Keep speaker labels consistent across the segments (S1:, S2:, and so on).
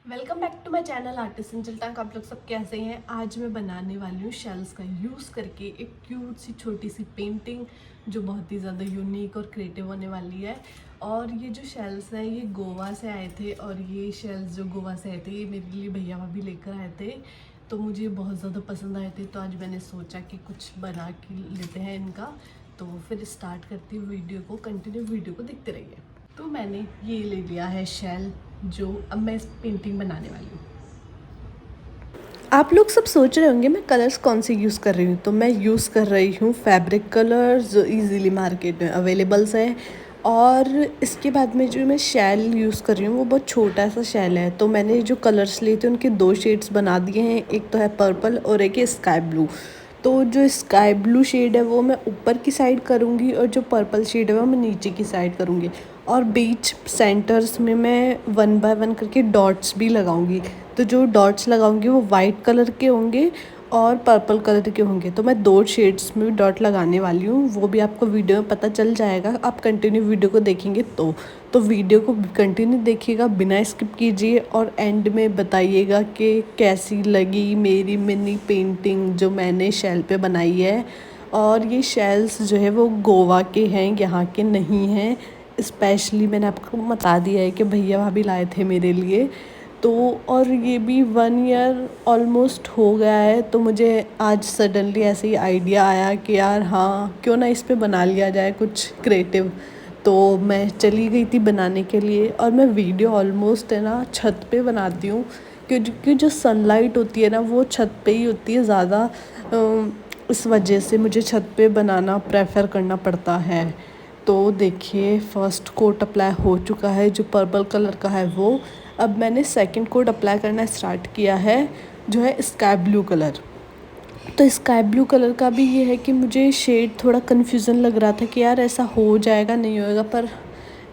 S1: Welcome back to my channel artist Angel Tank. आप लोग सब कैसे हैं। आज मैं बनाने वाली हूँ शेल्स का यूज़ करके एक क्यूट सी छोटी सी पेंटिंग जो बहुत ही ज़्यादा यूनिक और क्रिएटिव होने वाली है। और ये जो शेल्स हैं ये गोवा से आए थे और ये शेल्स जो गोवा से आए थे ये मेरे लिए भैया भाभी लेकर आए थे, तो मुझे बहुत ज़्यादा पसंद आए थे। तो आज मैंने सोचा कि कुछ बना के लेते हैं इनका। तो फिर स्टार्ट करती हूँ वीडियो को, कंटिन्यू वीडियो को देखते रहिए। तो मैंने ये ले लिया है शेल जो अब मैं इस पेंटिंग बनाने वाली हूँ। आप लोग सब सोच रहे होंगे मैं कलर्स कौन से यूज़ कर रही हूँ। तो मैं यूज़ कर रही हूँ फैब्रिक कलर्स जो इजीली मार्केट में अवेलेबल्स है। और इसके बाद में जो मैं शेल यूज़ कर रही हूँ वो बहुत छोटा सा शेल है। तो मैंने जो कलर्स लिए थे उनके दो शेड्स बना दिए हैं, एक तो है पर्पल और एक है स्काई ब्लू। तो जो स्काई ब्लू शेड है वो मैं ऊपर की साइड करूँगी और जो पर्पल शेड है वो मैं नीचे की साइड करूँगी। और बीच सेंटर्स में मैं 1 बाय 1 करके डॉट्स भी लगाऊंगी। तो जो डॉट्स लगाऊंगी वो वाइट कलर के होंगे और पर्पल कलर के होंगे। तो मैं 2 शेड्स में भी डॉट लगाने वाली हूँ, वो भी आपको वीडियो में पता चल जाएगा। आप कंटिन्यू वीडियो को देखेंगे तो वीडियो को कंटिन्यू देखिएगा, बिना स्किप कीजिए और एंड में बताइएगा कि कैसी लगी मेरी मिनी पेंटिंग जो मैंने शेल पे बनाई है। और ये शेल्स जो है वो गोवा के हैं, यहाँ के नहीं हैं। स्पेशली मैंने आपको बता दिया है कि भैया भाभी लाए थे मेरे लिए। तो और ये भी 1 ईयर ऑलमोस्ट हो गया है। तो मुझे आज सडनली ऐसे ही आइडिया आया कि यार हाँ क्यों ना इस पे बना लिया जाए कुछ क्रिएटिव। तो मैं चली गई थी बनाने के लिए और मैं वीडियो ऑलमोस्ट है ना छत पे बनाती हूँ, क्योंकि जो सनलाइट होती है ना वो छत पे ही होती है ज़्यादा। इस वजह से मुझे छत पे बनाना प्रेफर करना पड़ता है। तो देखिए फर्स्ट कोट अप्लाई हो चुका है जो पर्पल कलर का है वो। अब मैंने सेकंड कोट अप्लाई करना स्टार्ट किया है जो है स्काई ब्लू कलर। तो स्काई ब्लू कलर का भी ये है कि मुझे शेड थोड़ा कन्फ्यूज़न लग रहा था कि यार ऐसा हो जाएगा नहीं होएगा, पर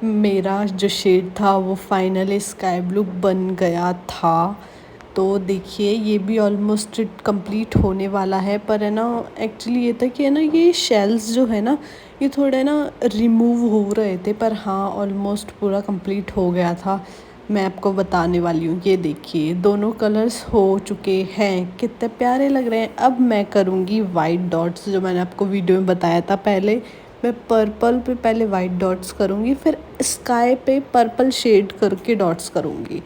S1: मेरा जो शेड था वो फाइनली स्काई ब्लू बन गया था। तो देखिए ये भी ऑलमोस्ट कंप्लीट होने वाला है। पर है ना एक्चुअली ये था कि है ना ये शेल्स जो है ना ये थोड़े ना रिमूव हो रहे थे, पर हाँ ऑलमोस्ट पूरा कंप्लीट हो गया था। मैं आपको बताने वाली हूँ, ये देखिए दोनों कलर्स हो चुके हैं, कितने प्यारे लग रहे हैं। अब मैं करूँगी वाइट डॉट्स जो मैंने आपको वीडियो में बताया था। पहले मैं पर्पल पे पहले वाइट डॉट्स करूँगी, फिर स्काई पे पर्पल शेड करके डॉट्स करूँगी।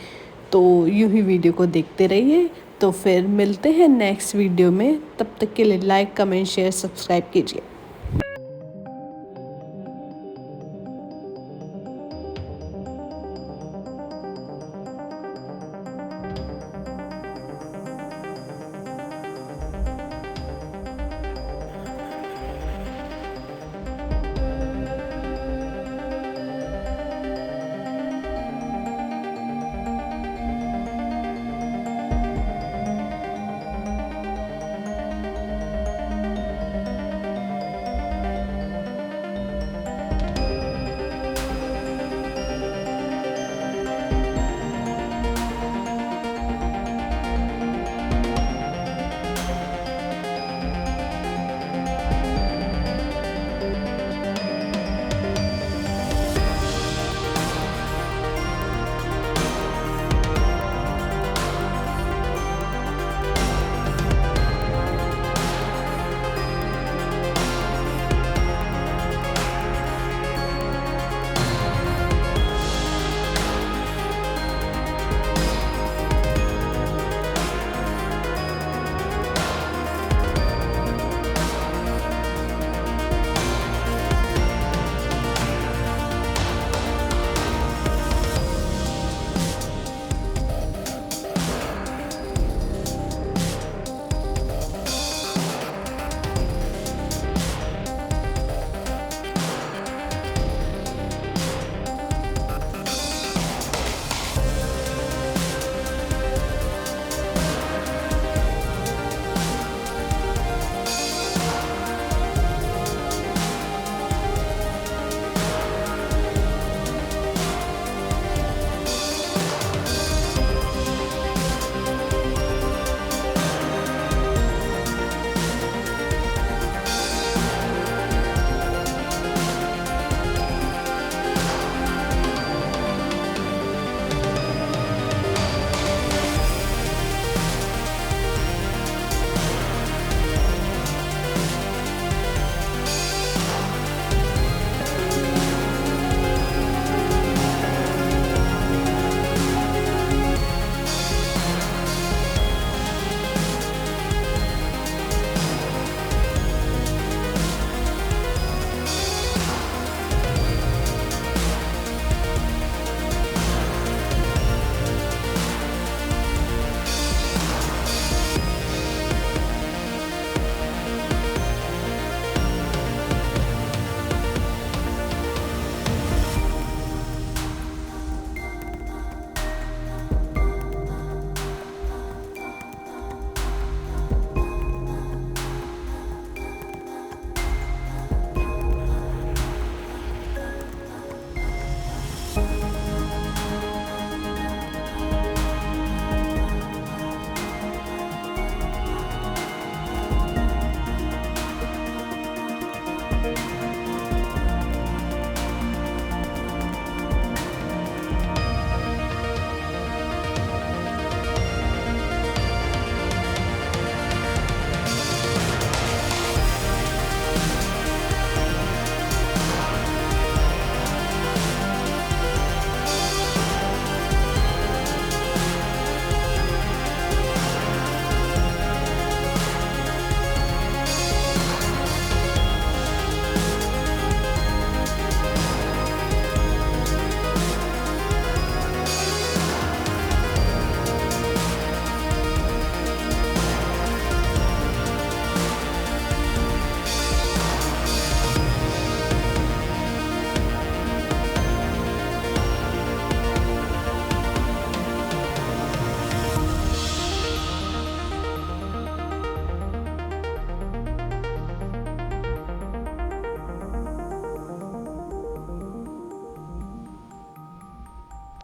S1: तो यूँ ही वीडियो को देखते रहिए। तो फिर मिलते हैं नेक्स्ट वीडियो में, तब तक के लिए लाइक कमेंट शेयर सब्सक्राइब कीजिए।